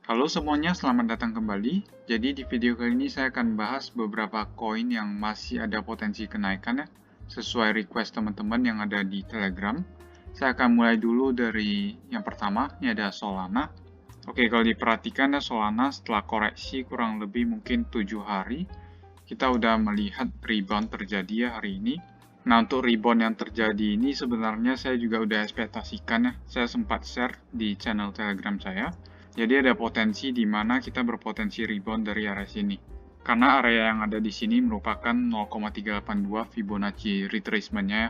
Halo semuanya, selamat datang kembali. Jadi di video kali ini saya akan bahas beberapa koin yang masih ada potensi kenaikan ya, sesuai request teman-teman yang ada di Telegram. Saya akan mulai dulu dari yang pertama, ini ada Solana. Oke, kalau diperhatikan ya Solana setelah koreksi kurang lebih mungkin 7 hari, kita udah melihat rebound terjadi ya hari ini. Nah, untuk rebound yang terjadi ini sebenarnya saya juga udah ekspektasikan ya. Saya sempat share di channel Telegram saya. Jadi ada potensi di mana kita berpotensi rebound dari area sini. Karena area yang ada di sini merupakan 0,382 Fibonacci retracement-nya ya.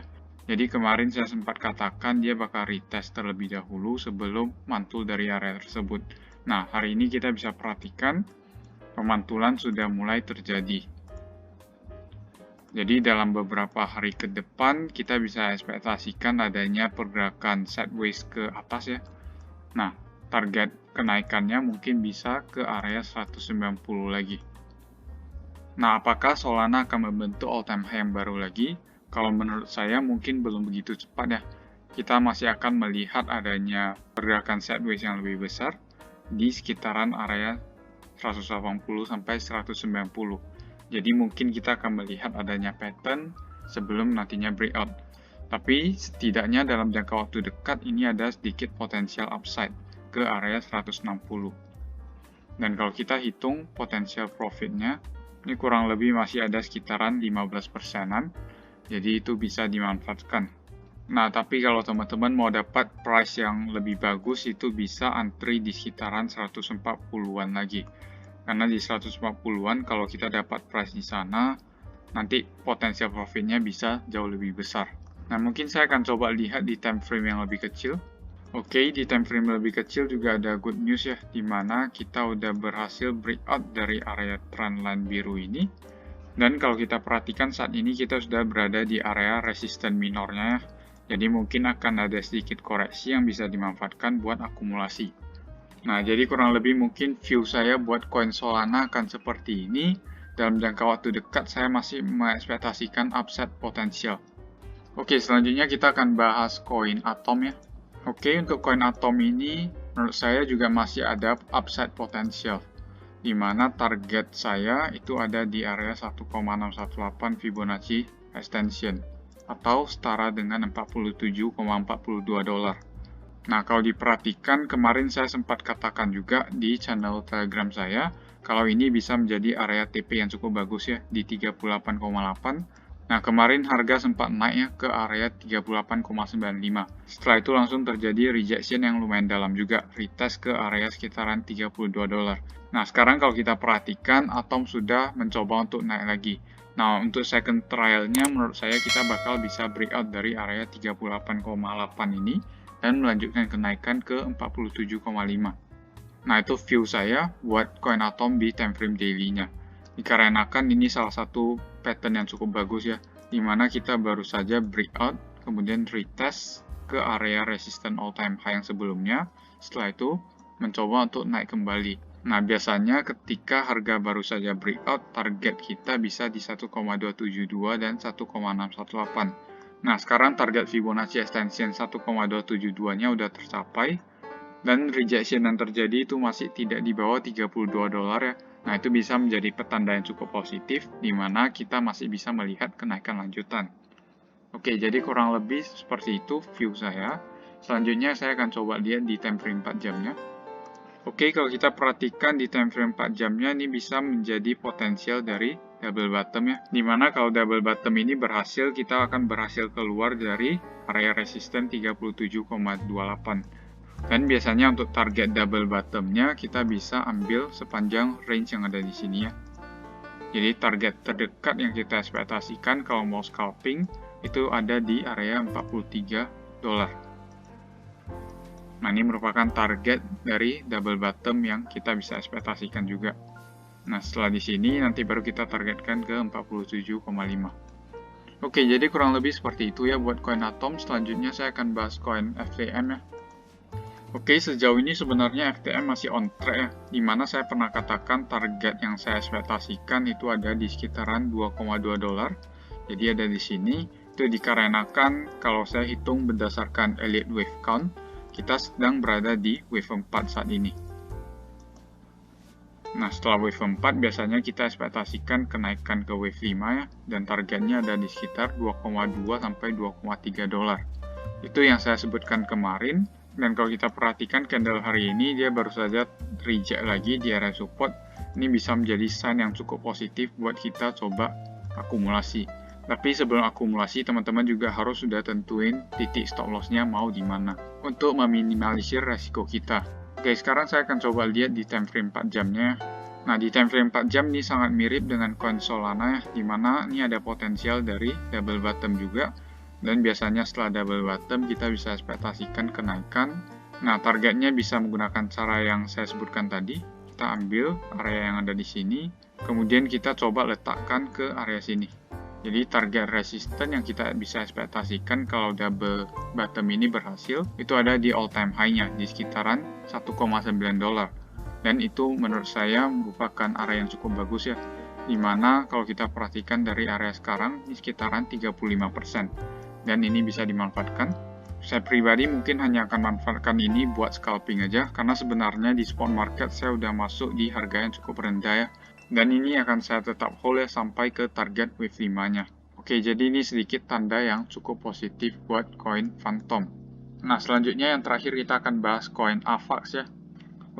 Jadi kemarin saya sempat katakan dia bakal retest terlebih dahulu sebelum mantul dari area tersebut. Nah, hari ini kita bisa perhatikan pemantulan sudah mulai terjadi. Jadi dalam beberapa hari ke depan kita bisa ekspektasikan adanya pergerakan sideways ke atas ya. Nah, target kenaikannya mungkin bisa ke area 190 lagi. Nah, apakah Solana akan membentuk all-time high yang baru lagi? Kalau menurut saya mungkin belum begitu cepat ya. Kita masih akan melihat adanya pergerakan sideways yang lebih besar di sekitaran area 180 sampai 190. Jadi mungkin kita akan melihat adanya pattern sebelum nantinya breakout. Tapi setidaknya dalam jangka waktu dekat ini ada sedikit potensial upside ke area 160. Dan kalau kita hitung potensial profitnya, ini kurang lebih masih ada sekitaran 15%-an. Jadi itu bisa dimanfaatkan. Nah, tapi kalau teman-teman mau dapat price yang lebih bagus, itu bisa antri di sekitaran 140-an lagi. Karena di 140-an kalau kita dapat price di sana, nanti potensial profitnya bisa jauh lebih besar. Nah, mungkin saya akan coba lihat di time frame yang lebih kecil. Oke, di time frame lebih kecil juga ada good news ya, di mana kita udah berhasil breakout dari area trendline biru ini. Dan kalau kita perhatikan saat ini kita sudah berada di area resisten minornya ya. Jadi mungkin akan ada sedikit koreksi yang bisa dimanfaatkan buat akumulasi. Nah, jadi kurang lebih mungkin view saya buat koin Solana akan seperti ini. Dalam jangka waktu dekat, saya masih mengekspektasikan upside potensial. Oke, selanjutnya kita akan bahas koin Atom ya. Oke, untuk koin Atom ini, menurut saya juga masih ada upside potensial. Di mana target saya itu ada di area 1,618 Fibonacci extension. Atau setara dengan 47,42 dolar. Nah, kalau diperhatikan, kemarin saya sempat katakan juga di channel Telegram saya, kalau ini bisa menjadi area TP yang cukup bagus ya, di 38,8. Nah, kemarin harga sempat naik ya ke area 38,95. Setelah itu langsung terjadi rejection yang lumayan dalam juga, retest ke area sekitaran 32 dolar. Nah, sekarang kalau kita perhatikan, Atom sudah mencoba untuk naik lagi. Nah, untuk second trial-nya menurut saya kita bakal bisa breakout dari area 38,8 ini, dan melanjutkan kenaikan ke 47,5. Nah, itu view saya buat koin Atom di time frame daily-nya. Dikarenakan ini salah satu pattern yang cukup bagus ya, di mana kita baru saja breakout, kemudian retest ke area resistance all-time high yang sebelumnya, setelah itu mencoba untuk naik kembali. Nah, biasanya ketika harga baru saja breakout, target kita bisa di 1,272 dan 1,618. Nah, sekarang target Fibonacci extension 1,272-nya udah tercapai, dan rejection yang terjadi itu masih tidak di bawah 32 dolar ya. Nah, itu bisa menjadi petanda yang cukup positif, di mana kita masih bisa melihat kenaikan lanjutan. Oke, jadi kurang lebih seperti itu view saya. Selanjutnya saya akan coba lihat di time frame 4 jamnya. Oke, kalau kita perhatikan di time frame 4 jamnya, ini bisa menjadi potensial dari double bottom ya. Dimana kalau double bottom ini berhasil, kita akan berhasil keluar dari area resisten 37,28. Dan biasanya untuk target double bottomnya, kita bisa ambil sepanjang range yang ada di sini ya. Jadi target terdekat yang kita ekspektasikan kalau mau scalping, itu ada di area 43 dolar. Nah, ini merupakan target dari double bottom yang kita bisa ekspektasikan juga. Nah, setelah di sini nanti baru kita targetkan ke 47,5. Oke, jadi kurang lebih seperti itu ya buat koin Atom. Selanjutnya saya akan bahas koin FTM ya. Oke, sejauh ini sebenarnya FTM masih on track ya, dimana saya pernah katakan target yang saya ekspektasikan itu ada di sekitaran 2,2 dolar. Jadi ada di sini, itu dikarenakan kalau saya hitung berdasarkan Elliott Wave Count, kita sedang berada di wave 4 saat ini. Nah, setelah wave 4 biasanya kita ekspektasikan kenaikan ke wave 5 ya, dan targetnya ada di sekitar 2,2 sampai 2,3 dolar. Itu yang saya sebutkan kemarin, dan kalau kita perhatikan candle hari ini dia baru saja reject lagi di area support. Ini bisa menjadi sign yang cukup positif buat kita coba akumulasi. Tapi sebelum akumulasi, teman-teman juga harus sudah tentuin titik stop loss-nya mau di mana untuk meminimalisir resiko kita. Oke, sekarang saya akan coba lihat di time frame 4 jamnya. Nah, di time frame 4 jam ini sangat mirip dengan coin Solana ya, di mana ini ada potensial dari double bottom juga. Dan biasanya setelah double bottom kita bisa ekspektasikan kenaikan. Nah, targetnya bisa menggunakan cara yang saya sebutkan tadi. Kita ambil area yang ada di sini, kemudian kita coba letakkan ke area sini. Jadi target resisten yang kita bisa ekspektasikan kalau double bottom ini berhasil, itu ada di all time high-nya, di sekitaran 1,9 dolar. Dan itu menurut saya merupakan area yang cukup bagus ya, dimana kalau kita perhatikan dari area sekarang, di sekitaran 35%. Dan ini bisa dimanfaatkan. Saya pribadi mungkin hanya akan manfaatkan ini buat scalping aja, karena sebenarnya di spot market saya udah masuk di harga yang cukup rendah ya. Dan ini akan saya tetap hold ya sampai ke target wave 5-nya. Oke, jadi ini sedikit tanda yang cukup positif buat koin Phantom. Nah, selanjutnya yang terakhir kita akan bahas koin AVAX ya.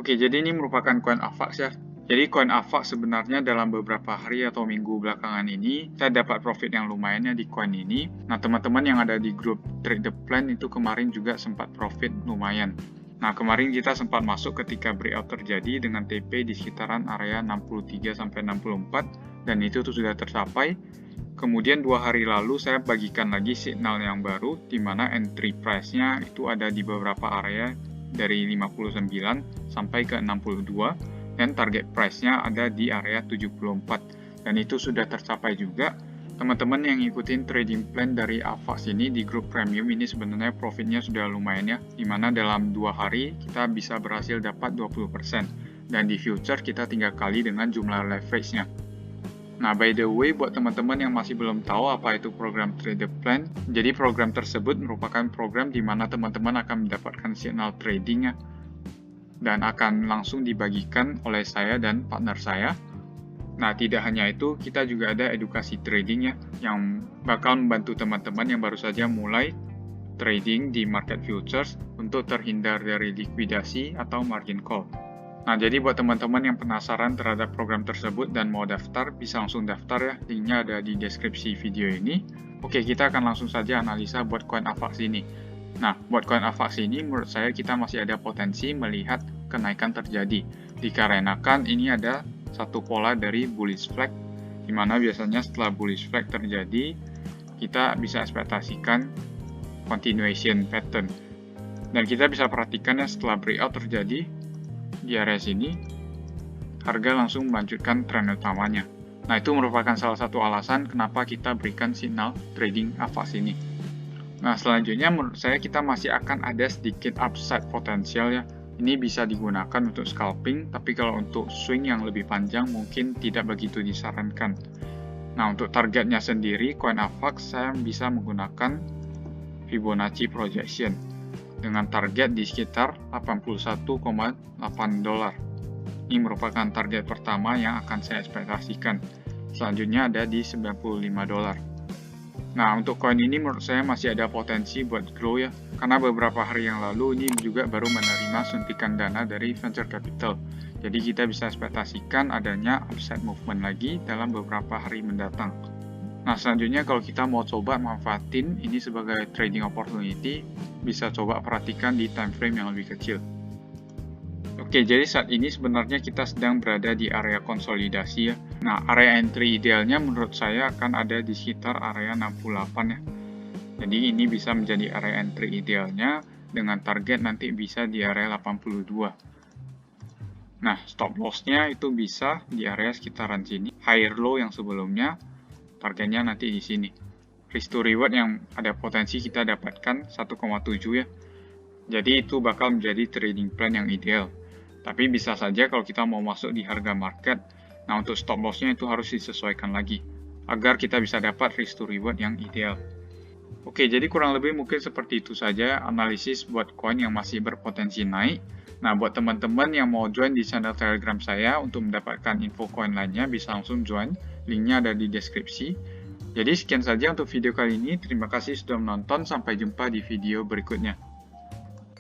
Oke, jadi ini merupakan koin AVAX ya. Jadi koin AVAX sebenarnya dalam beberapa hari atau minggu belakangan ini, saya dapat profit yang lumayan ya di koin ini. Nah, teman-teman yang ada di grup Trade the Plan itu kemarin juga sempat profit lumayan. Nah, kemarin kita sempat masuk ketika breakout terjadi dengan TP di sekitaran area 63-64 dan itu tuh sudah tercapai. Kemudian 2 hari lalu saya bagikan lagi signal yang baru di mana entry price-nya itu ada di beberapa area dari 59 sampai ke 62 dan target price-nya ada di area 74 dan itu sudah tercapai juga. Teman-teman yang ngikutin trading plan dari AVAX ini di grup premium ini sebenarnya profitnya sudah lumayan ya, dimana dalam 2 hari kita bisa berhasil dapat 20% dan di future kita tinggal kali dengan jumlah leverage-nya. Nah, by the way, buat teman-teman yang masih belum tahu apa itu program Trade the Plan, jadi program tersebut merupakan program di mana teman-teman akan mendapatkan signal trading ya, dan akan langsung dibagikan oleh saya dan partner saya. Nah, tidak hanya itu, kita juga ada edukasi trading ya, yang bakal membantu teman-teman yang baru saja mulai trading di market futures untuk terhindar dari likuidasi atau margin call. Nah, jadi buat teman-teman yang penasaran terhadap program tersebut dan mau daftar, bisa langsung daftar ya, linknya ada di deskripsi video ini. Oke, kita akan langsung saja analisa buat koin AVAX ini. Nah, buat koin AVAX ini menurut saya kita masih ada potensi melihat kenaikan terjadi, dikarenakan ini ada satu pola dari bullish flag, di mana biasanya setelah bullish flag terjadi, kita bisa ekspektasikan continuation pattern. Dan kita bisa perhatikan ya setelah breakout terjadi di area sini, harga langsung melanjutkan tren utamanya. Nah, itu merupakan salah satu alasan kenapa kita berikan signal trading AVAX ini. Nah, selanjutnya menurut saya kita masih akan ada sedikit upside potensial ya. Ini bisa digunakan untuk scalping, tapi kalau untuk swing yang lebih panjang mungkin tidak begitu disarankan. Nah, untuk targetnya sendiri, koin AVAX saya bisa menggunakan Fibonacci projection dengan target di sekitar 81,8 dolar. Ini merupakan target pertama yang akan saya ekspektasikan. Selanjutnya ada di 95 dolar. Nah, untuk koin ini menurut saya masih ada potensi buat grow ya, karena beberapa hari yang lalu ini juga baru menerima suntikan dana dari venture capital. Jadi kita bisa ekspektasikan adanya upside movement lagi dalam beberapa hari mendatang. Nah, selanjutnya kalau kita mau coba manfaatin ini sebagai trading opportunity, bisa coba perhatikan di time frame yang lebih kecil. Oke, jadi saat ini sebenarnya kita sedang berada di area konsolidasi ya. Nah, area entry idealnya menurut saya akan ada di sekitar area 68 ya. Jadi ini bisa menjadi area entry idealnya dengan target nanti bisa di area 82. Nah, stop loss-nya itu bisa di area sekitaran sini. Higher low yang sebelumnya, targetnya nanti di sini. Risk to reward yang ada potensi kita dapatkan 1,7 ya. Jadi itu bakal menjadi trading plan yang ideal. Tapi bisa saja kalau kita mau masuk di harga market, nah untuk stop loss-nya itu harus disesuaikan lagi, agar kita bisa dapat risk to reward yang ideal. Oke, jadi kurang lebih mungkin seperti itu saja analisis buat koin yang masih berpotensi naik. Nah, buat teman-teman yang mau join di channel Telegram saya untuk mendapatkan info koin lainnya, bisa langsung join. Linknya ada di deskripsi. Jadi sekian saja untuk video kali ini. Terima kasih sudah menonton. Sampai jumpa di video berikutnya.